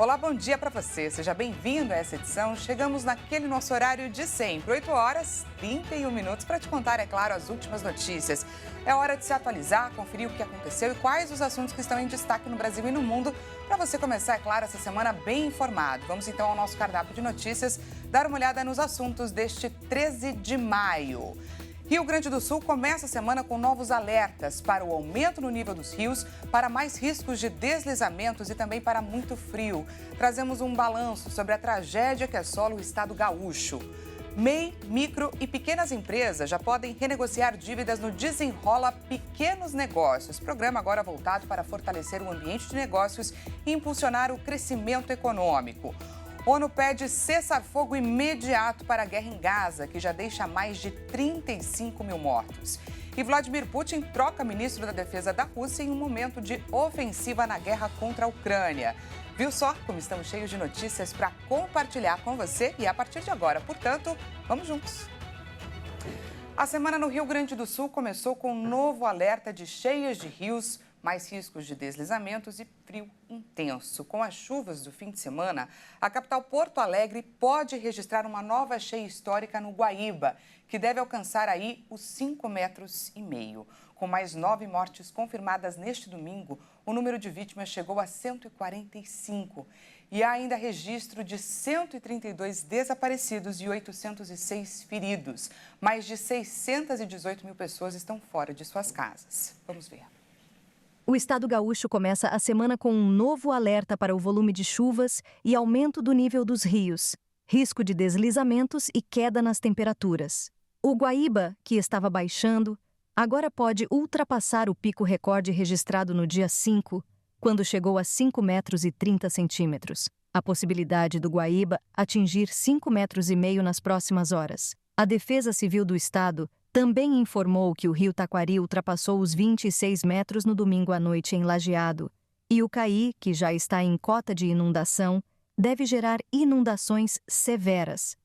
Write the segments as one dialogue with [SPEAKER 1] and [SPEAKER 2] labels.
[SPEAKER 1] Olá, bom dia para você. Seja bem-vindo a essa edição. Chegamos naquele nosso horário de sempre, 8 horas 31 minutos, para te contar, é claro, as últimas notícias. É hora de se atualizar, conferir o que aconteceu e quais os assuntos que estão em destaque no Brasil e no mundo, para você começar, é claro, essa semana bem informado. Vamos então ao nosso cardápio de notícias, dar uma olhada nos assuntos deste 13 de maio. Rio Grande do Sul começa a semana com novos alertas para o aumento no nível dos rios, para mais riscos de deslizamentos e também para muito frio. Trazemos um balanço sobre a tragédia que assola o estado gaúcho. MEI, micro e pequenas empresas já podem renegociar dívidas no Desenrola Pequenos Negócios. Programa agora voltado para fortalecer o ambiente de negócios e impulsionar o crescimento econômico. ONU pede cessar-fogo imediato para a guerra em Gaza, que já deixa mais de 35 mil mortos. E Vladimir Putin troca ministro da Defesa da Rússia em um momento de ofensiva na guerra contra a Ucrânia. Viu só como estamos cheios de notícias para compartilhar com você e a partir de agora, portanto, vamos juntos. A semana no Rio Grande do Sul começou com um novo alerta de cheias de rios, mais riscos de deslizamentos e frio intenso. Com as chuvas do fim de semana, a capital Porto Alegre pode registrar uma nova cheia histórica no Guaíba, que deve alcançar aí os 5,5 metros. Com mais 9 mortes confirmadas neste domingo, o número de vítimas chegou a 145. E há ainda registro de 132 desaparecidos e 806 feridos. Mais de 618 mil pessoas estão fora de suas casas. Vamos ver.
[SPEAKER 2] O estado gaúcho começa a semana com um novo alerta para o volume de chuvas e aumento do nível dos rios, risco de deslizamentos e queda nas temperaturas. O Guaíba, que estava baixando, agora pode ultrapassar o pico recorde registrado no dia 5, quando chegou a 5,30 metros. A possibilidade do Guaíba atingir 5,5 metros nas próximas horas. A Defesa Civil do Estado também informou que o rio Taquari ultrapassou os 26 metros no domingo à noite em Lajeado, e o Caí, que já está em cota de inundação, deve gerar inundações severas.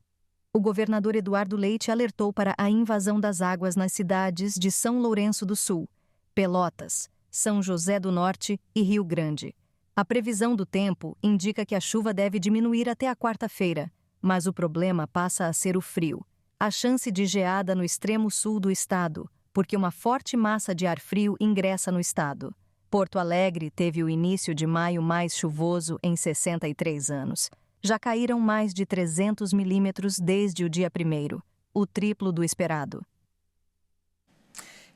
[SPEAKER 2] O governador Eduardo Leite alertou para a invasão das águas nas cidades de São Lourenço do Sul, Pelotas, São José do Norte e Rio Grande. A previsão do tempo indica que a chuva deve diminuir até a quarta-feira, mas o problema passa a ser o frio. A chance de geada no extremo sul do estado, porque uma forte massa de ar frio ingressa no estado. Porto Alegre teve o início de maio mais chuvoso em 63 anos. Já caíram mais de 300 milímetros desde o dia 1º, o triplo do esperado.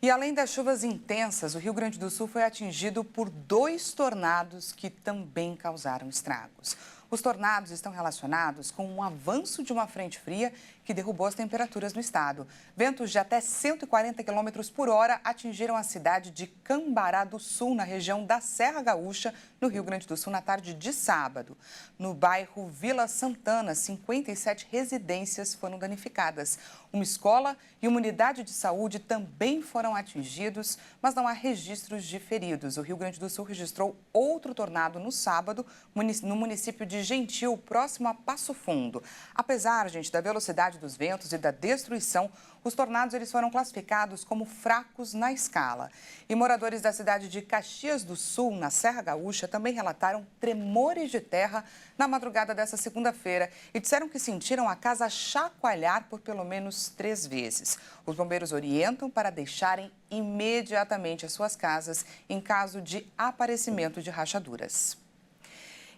[SPEAKER 1] E além das chuvas intensas, o Rio Grande do Sul foi atingido por 2 tornados que também causaram estragos. Os tornados estão relacionados com um avanço de uma frente fria que derrubou as temperaturas no estado. Ventos de até 140 km por hora atingiram a cidade de Cambará do Sul, na região da Serra Gaúcha, no Rio Grande do Sul, na tarde de sábado. No bairro Vila Santana, 57 residências foram danificadas. Uma escola e uma unidade de saúde também foram atingidos, mas não há registros de feridos. O Rio Grande do Sul registrou outro tornado no sábado, no município de Gentil, próximo a Passo Fundo. Apesar, gente, da velocidade dos ventos e da destruição, os tornados eles foram classificados como fracos na escala. E moradores da cidade de Caxias do Sul, na Serra Gaúcha, também relataram tremores de terra na madrugada dessa segunda-feira e disseram que sentiram a casa chacoalhar por pelo menos 3 vezes. Os bombeiros orientam para deixarem imediatamente as suas casas em caso de aparecimento de rachaduras.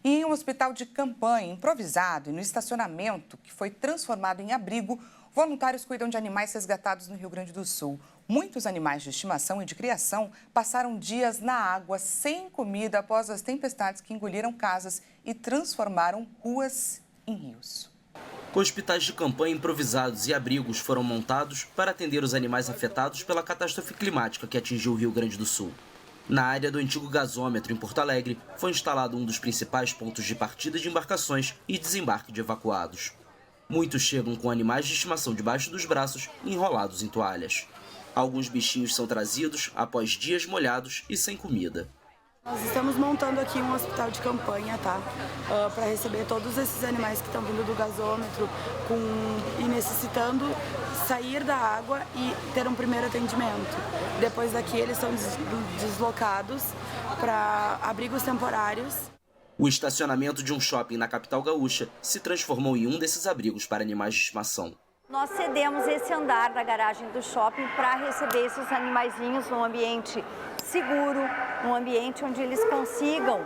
[SPEAKER 1] E em um hospital de campanha improvisado e no estacionamento, que foi transformado em abrigo, voluntários cuidam de animais resgatados no Rio Grande do Sul. Muitos animais de estimação e de criação passaram dias na água sem comida após as tempestades que engoliram casas e transformaram ruas em rios.
[SPEAKER 3] Hospitais de campanha improvisados e abrigos foram montados para atender os animais afetados pela catástrofe climática que atingiu o Rio Grande do Sul. Na área do antigo gasômetro, em Porto Alegre, foi instalado um dos principais pontos de partida de embarcações e desembarque de evacuados. Muitos chegam com animais de estimação debaixo dos braços, enrolados em toalhas. Alguns bichinhos são trazidos após dias molhados e sem comida.
[SPEAKER 4] Nós estamos montando aqui um hospital de campanha, tá? Para receber todos esses animais que estão vindo do gasômetro e necessitando sair da água e ter um primeiro atendimento. Depois daqui eles são deslocados para abrigos temporários.
[SPEAKER 3] O estacionamento de um shopping na capital gaúcha se transformou em um desses abrigos para animais de estimação.
[SPEAKER 5] Nós cedemos esse andar da garagem do shopping para receber esses animaizinhos num ambiente seguro, num ambiente onde eles consigam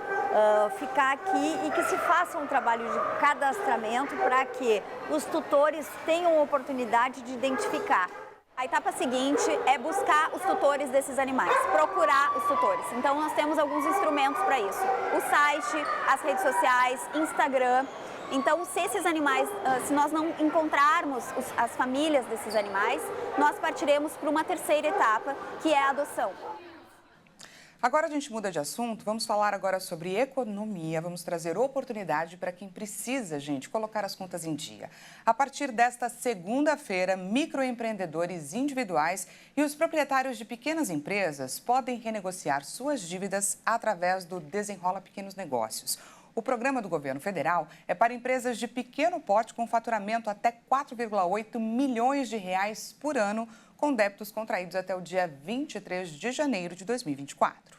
[SPEAKER 5] ficar aqui e que se faça um trabalho de cadastramento para que os tutores tenham oportunidade de identificar. A etapa seguinte é buscar os tutores desses animais, procurar os tutores. Então nós temos alguns instrumentos para isso. O site, as redes sociais, Instagram. Então, se esses animais, se nós não encontrarmos as famílias desses animais, nós partiremos para uma terceira etapa, que é a adoção.
[SPEAKER 1] Agora a gente muda de assunto, vamos falar agora sobre economia, vamos trazer oportunidade para quem precisa, gente, colocar as contas em dia. A partir desta segunda-feira, microempreendedores individuais e os proprietários de pequenas empresas podem renegociar suas dívidas através do Desenrola Pequenos Negócios. O programa do governo federal é para empresas de pequeno porte com faturamento até 4,8 milhões de reais por ano, com débitos contraídos até o dia 23 de janeiro de 2024.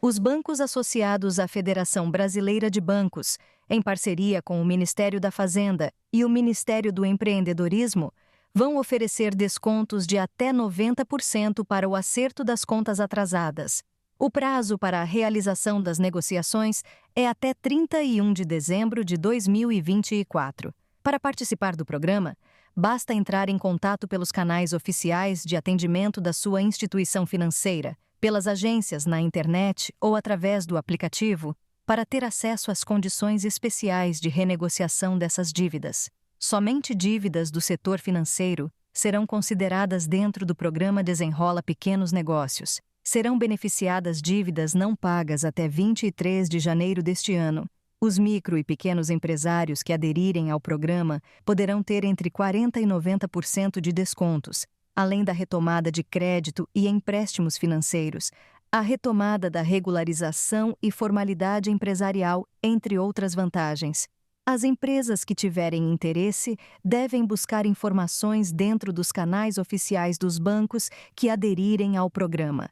[SPEAKER 2] Os bancos associados à Federação Brasileira de Bancos, em parceria com o Ministério da Fazenda e o Ministério do Empreendedorismo, vão oferecer descontos de até 90% para o acerto das contas atrasadas. O prazo para a realização das negociações é até 31 de dezembro de 2024. Para participar do programa, basta entrar em contato pelos canais oficiais de atendimento da sua instituição financeira, pelas agências na internet ou através do aplicativo, para ter acesso às condições especiais de renegociação dessas dívidas. Somente dívidas do setor financeiro serão consideradas dentro do programa Desenrola Pequenos Negócios. Serão beneficiadas dívidas não pagas até 23 de janeiro deste ano. Os micro e pequenos empresários que aderirem ao programa poderão ter entre 40% e 90% de descontos, além da retomada de crédito e empréstimos financeiros, a retomada da regularização e formalidade empresarial, entre outras vantagens. As empresas que tiverem interesse devem buscar informações dentro dos canais oficiais dos bancos que aderirem ao programa.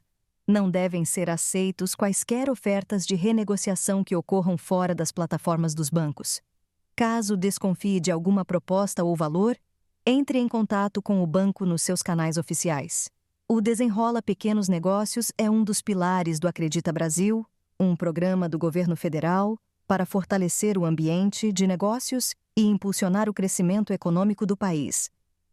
[SPEAKER 2] Não devem ser aceitos quaisquer ofertas de renegociação que ocorram fora das plataformas dos bancos. Caso desconfie de alguma proposta ou valor, entre em contato com o banco nos seus canais oficiais. O Desenrola Pequenos Negócios é um dos pilares do Acredita Brasil, um programa do governo federal para fortalecer o ambiente de negócios e impulsionar o crescimento econômico do país.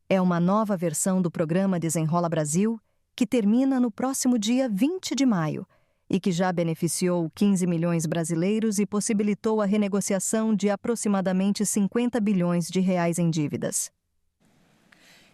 [SPEAKER 2] É uma nova versão do programa Desenrola Brasil, que termina no próximo dia 20 de maio e que já beneficiou 15 milhões brasileiros e possibilitou a renegociação de aproximadamente 50 bilhões de reais em dívidas.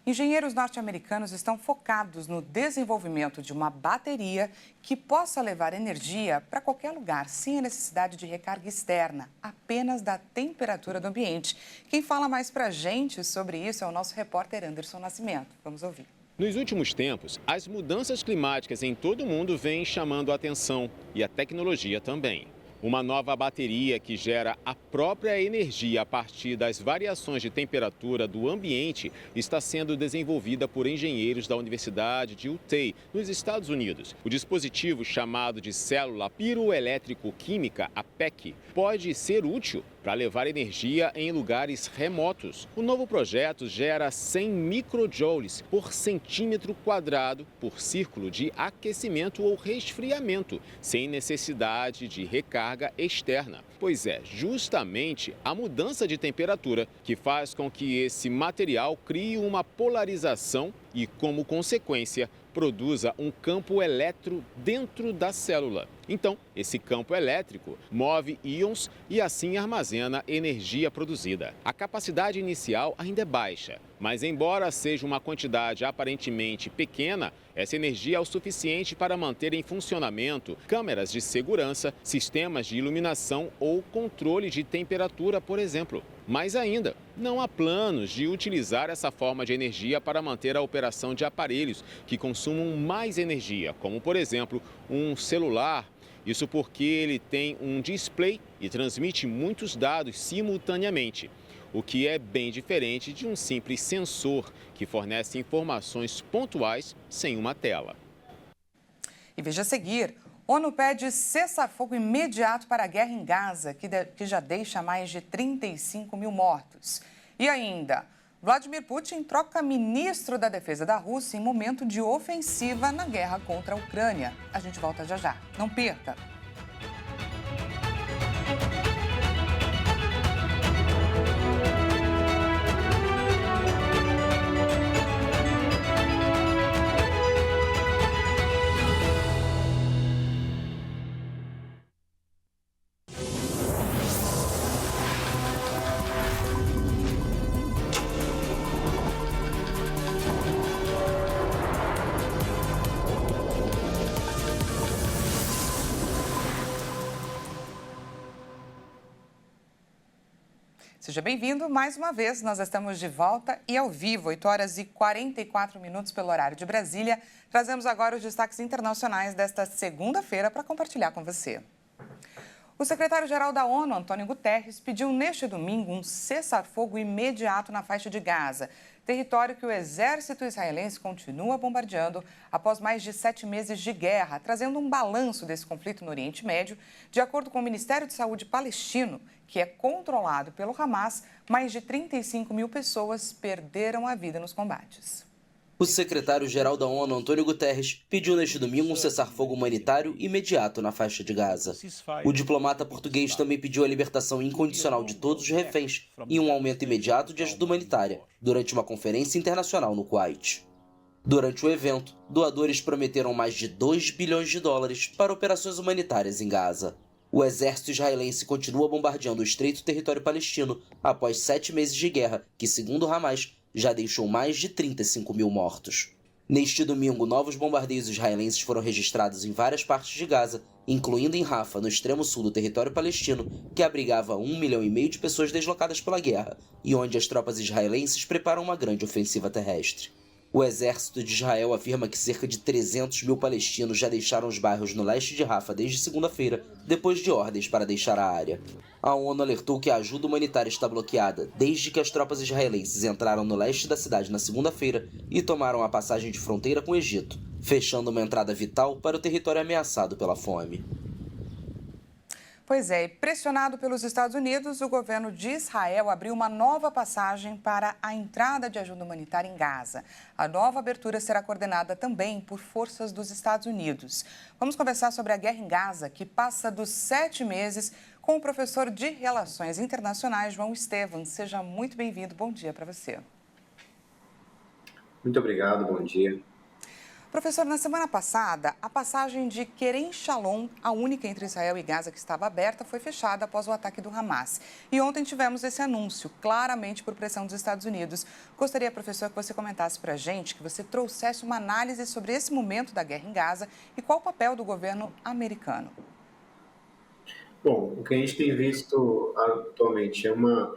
[SPEAKER 1] Engenheiros norte-americanos estão focados no desenvolvimento de uma bateria que possa levar energia para qualquer lugar, sem a necessidade de recarga externa, apenas da temperatura do ambiente. Quem fala mais para a gente sobre isso é o nosso repórter Anderson Nascimento. Vamos ouvir.
[SPEAKER 6] Nos últimos tempos, as mudanças climáticas em todo o mundo vêm chamando a atenção e a tecnologia também. Uma nova bateria que gera a própria energia a partir das variações de temperatura do ambiente está sendo desenvolvida por engenheiros da Universidade de Utah, nos Estados Unidos. O dispositivo, chamado de célula piroelétrico-química, a PEQ, pode ser útil para levar energia em lugares remotos. O novo projeto gera 100 microjoules por centímetro quadrado por círculo de aquecimento ou resfriamento, sem necessidade de recarga externa. Pois é, justamente a mudança de temperatura que faz com que esse material crie uma polarização e, como consequência, produza um campo elétrico dentro da célula. Então, esse campo elétrico move íons e assim armazena energia produzida. A capacidade inicial ainda é baixa, mas embora seja uma quantidade aparentemente pequena, essa energia é o suficiente para manter em funcionamento câmeras de segurança, sistemas de iluminação ou controle de temperatura, por exemplo. Mais ainda, não há planos de utilizar essa forma de energia para manter a operação de aparelhos que consumam mais energia, como, por exemplo, um celular. Isso porque ele tem um display e transmite muitos dados simultaneamente, o que é bem diferente de um simples sensor que fornece informações pontuais sem uma tela.
[SPEAKER 1] E veja a seguir, ONU pede cessar-fogo imediato para a guerra em Gaza, que já deixa mais de 35 mil mortos. E ainda, Vladimir Putin troca ministro da Defesa da Rússia em momento de ofensiva na guerra contra a Ucrânia. A gente volta já já. Não perca! Seja bem-vindo mais uma vez. Nós estamos de volta e ao vivo, 8 horas e 44 minutos pelo horário de Brasília. Trazemos agora os destaques internacionais desta segunda-feira para compartilhar com você. O secretário-geral da ONU, Antônio Guterres, pediu neste domingo um cessar-fogo imediato na faixa de Gaza, território que o exército israelense continua bombardeando após mais de 7 meses de guerra, trazendo um balanço desse conflito no Oriente Médio. De acordo com o Ministério de Saúde palestino, que é controlado pelo Hamas, mais de 35 mil pessoas perderam a vida nos combates.
[SPEAKER 3] O secretário-geral da ONU, Antônio Guterres, pediu neste domingo um cessar-fogo humanitário imediato na faixa de Gaza. O diplomata português também pediu a libertação incondicional de todos os reféns e um aumento imediato de ajuda humanitária, durante uma conferência internacional no Kuwait. Durante o evento, doadores prometeram mais de 2 bilhões de dólares para operações humanitárias em Gaza. O exército israelense continua bombardeando o estreito território palestino após 7 meses de guerra, que, segundo o Hamas, já deixou mais de 35 mil mortos. Neste domingo, novos bombardeios israelenses foram registrados em várias partes de Gaza, incluindo em Rafah, no extremo sul do território palestino, que abrigava 1,5 milhão de pessoas deslocadas pela guerra, e onde as tropas israelenses preparam uma grande ofensiva terrestre. O exército de Israel afirma que cerca de 300 mil palestinos já deixaram os bairros no leste de Rafah desde segunda-feira, depois de ordens para deixar a área. A ONU alertou que a ajuda humanitária está bloqueada desde que as tropas israelenses entraram no leste da cidade na segunda-feira e tomaram a passagem de fronteira com o Egito, fechando uma entrada vital para o território ameaçado pela fome.
[SPEAKER 1] Pois é, e pressionado pelos Estados Unidos, o governo de Israel abriu uma nova passagem para a entrada de ajuda humanitária em Gaza. A nova abertura será coordenada também por forças dos Estados Unidos. Vamos conversar sobre a guerra em Gaza, que passa dos 7 meses, com o professor de Relações Internacionais, João Estevam. Seja muito bem-vindo. Bom dia para você.
[SPEAKER 7] Muito obrigado, bom dia.
[SPEAKER 1] Professor, na semana passada, a passagem de Kerem Shalom, a única entre Israel e Gaza que estava aberta, foi fechada após o ataque do Hamas. E ontem tivemos esse anúncio, claramente por pressão dos Estados Unidos. Gostaria, professor, que você comentasse para a gente, que você trouxesse uma análise sobre esse momento da guerra em Gaza e qual o papel do governo americano.
[SPEAKER 7] Bom, o que a gente tem visto atualmente é uma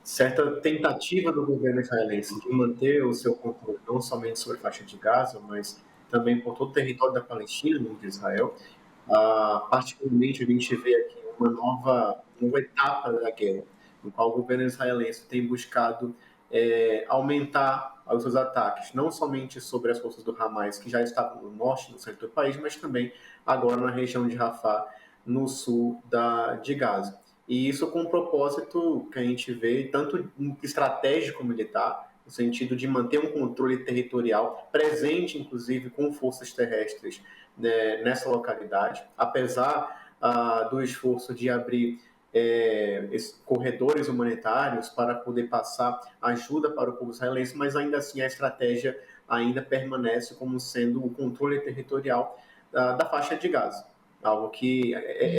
[SPEAKER 7] certa tentativa do governo israelense de manter o seu controle não somente sobre a faixa de Gaza, mas também por todo o território da Palestina, no de Israel. Particularmente, a gente vê aqui uma nova etapa da guerra, no qual o governo israelense tem buscado aumentar os seus ataques, não somente sobre as forças do Hamas, que já estavam no norte, no centro do país, mas também agora na região de Rafah, no sul de Gaza. E isso com um propósito que a gente vê tanto estratégico militar, no sentido de manter um controle territorial presente, inclusive com forças terrestres, né, nessa localidade, apesar do esforço de abrir corredores humanitários para poder passar ajuda para o povo israelense, mas ainda assim a estratégia ainda permanece como sendo o controle territorial da faixa de Gaza. Algo que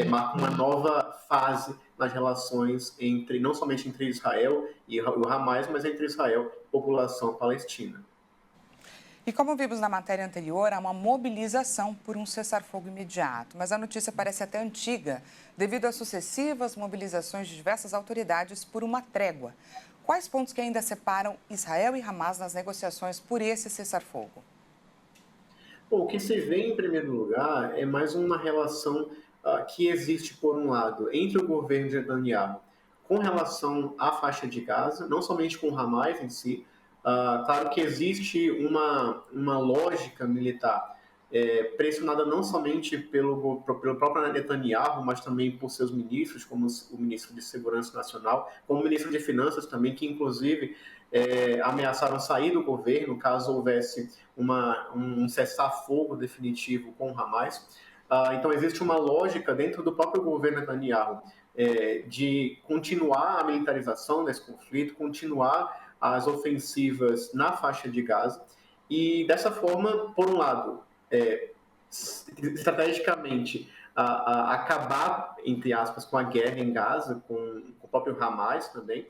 [SPEAKER 7] marca uma nova fase nas relações não somente entre Israel e o Hamas, mas entre Israel e a população palestina.
[SPEAKER 1] E como vimos na matéria anterior, há uma mobilização por um cessar-fogo imediato. Mas a notícia parece até antiga, devido às sucessivas mobilizações de diversas autoridades por uma trégua. Quais pontos que ainda separam Israel e Hamas nas negociações por esse cessar-fogo?
[SPEAKER 7] Bom, o que se vê, em primeiro lugar, é mais uma relação que existe, por um lado, entre o governo de Netanyahu com relação à faixa de Gaza, não somente com o Hamas em si. Claro que existe uma lógica militar pressionada não somente pelo próprio Netanyahu, mas também por seus ministros, como o ministro de Segurança Nacional, como o ministro de Finanças também, que inclusive ameaçaram sair do governo caso houvesse um cessar-fogo definitivo com o Hamas. Então existe uma lógica dentro do próprio governo Netanyahu de continuar a militarização desse conflito, continuar as ofensivas na faixa de Gaza, e dessa forma, por um lado, estrategicamente acabar, entre aspas, com a guerra em Gaza, com o próprio Hamas também,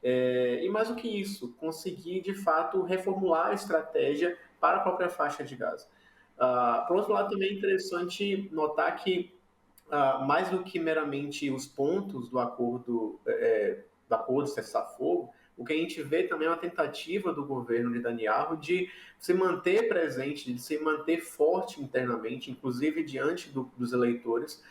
[SPEAKER 7] e mais do que isso, conseguir de fato reformular a estratégia para a própria faixa de Gaza. Por outro lado, também é interessante notar que mais do que meramente os pontos do acordo de cessar-fogo, o que a gente vê também é uma tentativa do governo Netanyahu de se manter presente, de se manter forte internamente, inclusive diante dos eleitores,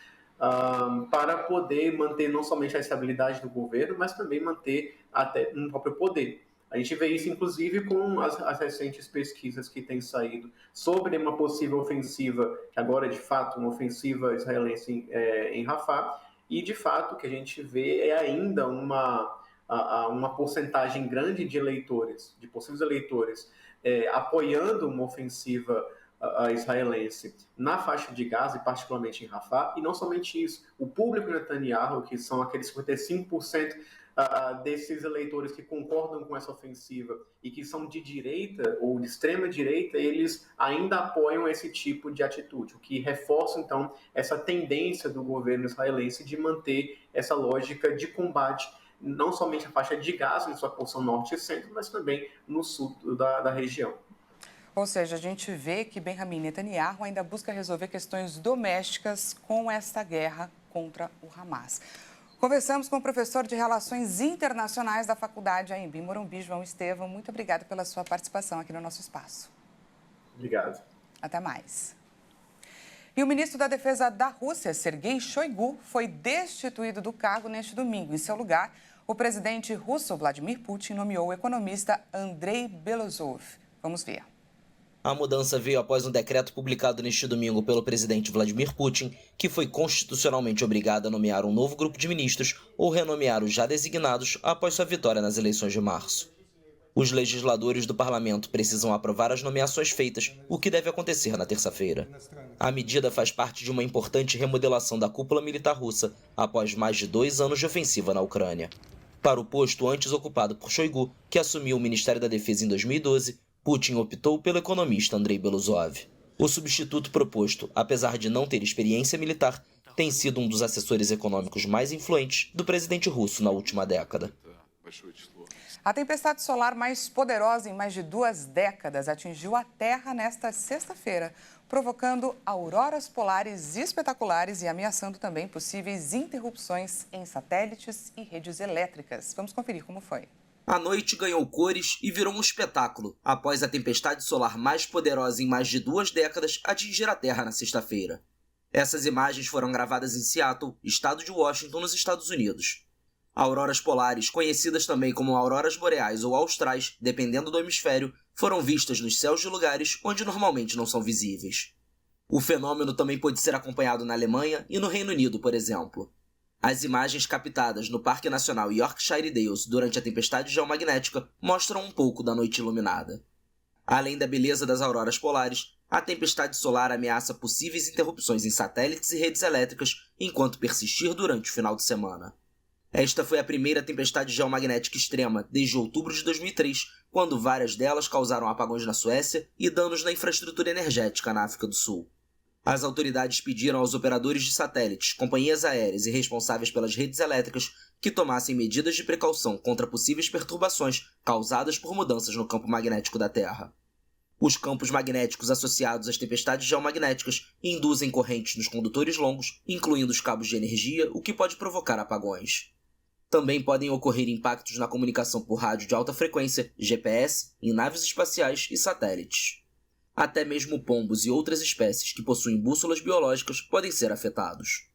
[SPEAKER 7] para poder manter não somente a estabilidade do governo, mas também manter até um próprio poder. A gente vê isso, inclusive, com as recentes pesquisas que têm saído sobre uma possível ofensiva, que agora é, de fato, uma ofensiva israelense em Rafah, e, de fato, o que a gente vê é ainda uma porcentagem grande de eleitores, de possíveis eleitores, apoiando uma ofensiva israelense na faixa de Gaza, e particularmente em Rafah, e não somente isso, o público Netanyahu, que são aqueles 55% desses eleitores que concordam com essa ofensiva e que são de direita ou de extrema direita, eles ainda apoiam esse tipo de atitude, o que reforça, então, essa tendência do governo israelense de manter essa lógica de combate, não somente a faixa de Gaza, em sua porção norte e centro, mas também no sul da região.
[SPEAKER 1] Ou seja, a gente vê que Benjamin Netanyahu ainda busca resolver questões domésticas com esta guerra contra o Hamas. Conversamos com o professor de Relações Internacionais da Faculdade Anhembi Morumbi, João Estevão. Muito obrigada pela sua participação aqui no nosso espaço.
[SPEAKER 7] Obrigado.
[SPEAKER 1] Até mais. E o ministro da Defesa da Rússia, Sergei Shoigu, foi destituído do cargo neste domingo. Em seu lugar, o presidente russo Vladimir Putin nomeou o economista Andrei Belozov. Vamos ver.
[SPEAKER 3] A mudança veio após um decreto publicado neste domingo pelo presidente Vladimir Putin, que foi constitucionalmente obrigado a nomear um novo grupo de ministros ou renomear os já designados após sua vitória nas eleições de março. Os legisladores do parlamento precisam aprovar as nomeações feitas, o que deve acontecer na terça-feira. A medida faz parte de uma importante remodelação da cúpula militar russa após mais de 2 anos de ofensiva na Ucrânia. Para o posto antes ocupado por Shoigu, que assumiu o Ministério da Defesa em 2012, Putin optou pelo economista Andrei Belozov. O substituto proposto, apesar de não ter experiência militar, tem sido um dos assessores econômicos mais influentes do presidente russo na última década.
[SPEAKER 1] A tempestade solar mais poderosa em mais de 2 décadas atingiu a Terra nesta sexta-feira, provocando auroras polares espetaculares e ameaçando também possíveis interrupções em satélites e redes elétricas. Vamos conferir como foi.
[SPEAKER 3] A noite ganhou cores e virou um espetáculo, após a tempestade solar mais poderosa em mais de 2 décadas atingir a Terra na sexta-feira. Essas imagens foram gravadas em Seattle, estado de Washington, nos Estados Unidos. Auroras polares, conhecidas também como auroras boreais ou austrais, dependendo do hemisfério, foram vistas nos céus de lugares onde normalmente não são visíveis. O fenômeno também pôde ser acompanhado na Alemanha e no Reino Unido, por exemplo. As imagens captadas no Parque Nacional Yorkshire Dales durante a tempestade geomagnética mostram um pouco da noite iluminada. Além da beleza das auroras polares, a tempestade solar ameaça possíveis interrupções em satélites e redes elétricas enquanto persistir durante o final de semana. Esta foi a primeira tempestade geomagnética extrema desde outubro de 2003, quando várias delas causaram apagões na Suécia e danos na infraestrutura energética na África do Sul. As autoridades pediram aos operadores de satélites, companhias aéreas e responsáveis pelas redes elétricas que tomassem medidas de precaução contra possíveis perturbações causadas por mudanças no campo magnético da Terra. Os campos magnéticos associados às tempestades geomagnéticas induzem correntes nos condutores longos, incluindo os cabos de energia, o que pode provocar apagões. Também podem ocorrer impactos na comunicação por rádio de alta frequência, GPS, em naves espaciais e satélites. Até mesmo pombos e outras espécies que possuem bússolas biológicas podem ser afetados.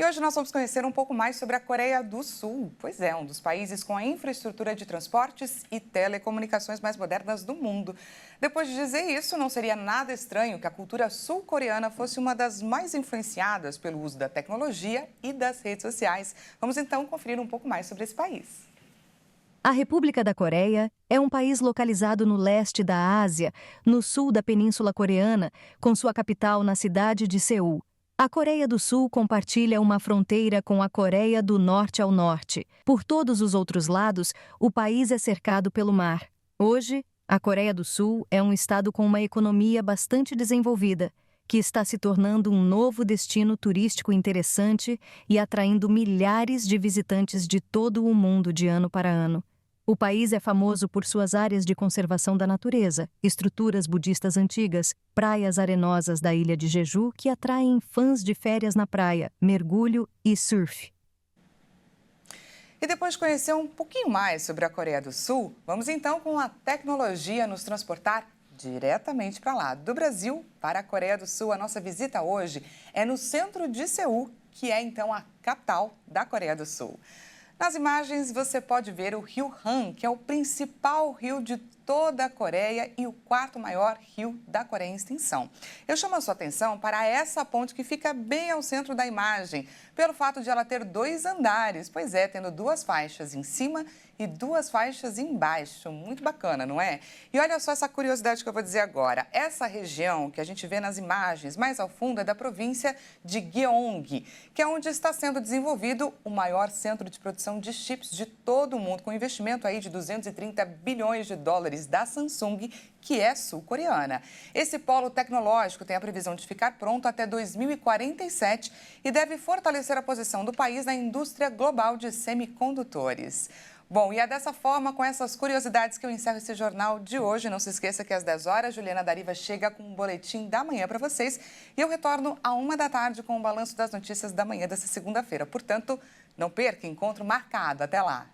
[SPEAKER 1] E hoje nós vamos conhecer um pouco mais sobre a Coreia do Sul. Pois é, um dos países com a infraestrutura de transportes e telecomunicações mais modernas do mundo. Depois de dizer isso, não seria nada estranho que a cultura sul-coreana fosse uma das mais influenciadas pelo uso da tecnologia e das redes sociais. Vamos então conferir um pouco mais sobre esse país.
[SPEAKER 2] A República da Coreia é um país localizado no leste da Ásia, no sul da Península Coreana, com sua capital na cidade de Seul. A Coreia do Sul compartilha uma fronteira com a Coreia do Norte ao norte. Por todos os outros lados, o país é cercado pelo mar. Hoje, a Coreia do Sul é um estado com uma economia bastante desenvolvida, que está se tornando um novo destino turístico interessante e atraindo milhares de visitantes de todo o mundo de ano para ano. O país é famoso por suas áreas de conservação da natureza, estruturas budistas antigas, praias arenosas da ilha de Jeju que atraem fãs de férias na praia, mergulho e surf.
[SPEAKER 1] E depois de conhecer um pouquinho mais sobre a Coreia do Sul, vamos então com a tecnologia nos transportar diretamente para lá, do Brasil para a Coreia do Sul. A nossa visita hoje é no centro de Seul, que é então a capital da Coreia do Sul. Nas imagens você pode ver o rio Han, que é o principal rio de toda a Coreia e o quarto maior rio da Coreia em extensão. Eu chamo a sua atenção para essa ponte que fica bem ao centro da imagem, pelo fato de ela ter 2 andares, pois é, tendo 2 faixas em cima e 2 faixas embaixo. Muito bacana, não é? E olha só essa curiosidade que eu vou dizer agora. Essa região que a gente vê nas imagens mais ao fundo é da província de Gyeonggi, que é onde está sendo desenvolvido o maior centro de produção de chips de todo o mundo, com investimento aí de 230 bilhões de dólares da Samsung, que é sul-coreana. Esse polo tecnológico tem a previsão de ficar pronto até 2047 e deve fortalecer a posição do país na indústria global de semicondutores. Bom, e é dessa forma, com essas curiosidades, que eu encerro esse jornal de hoje. Não se esqueça que às 10 horas, Juliana Dariva chega com um boletim da manhã para vocês. E eu retorno à 1 da tarde com o balanço das notícias da manhã dessa segunda-feira. Portanto, não perca, encontro marcado. Até lá.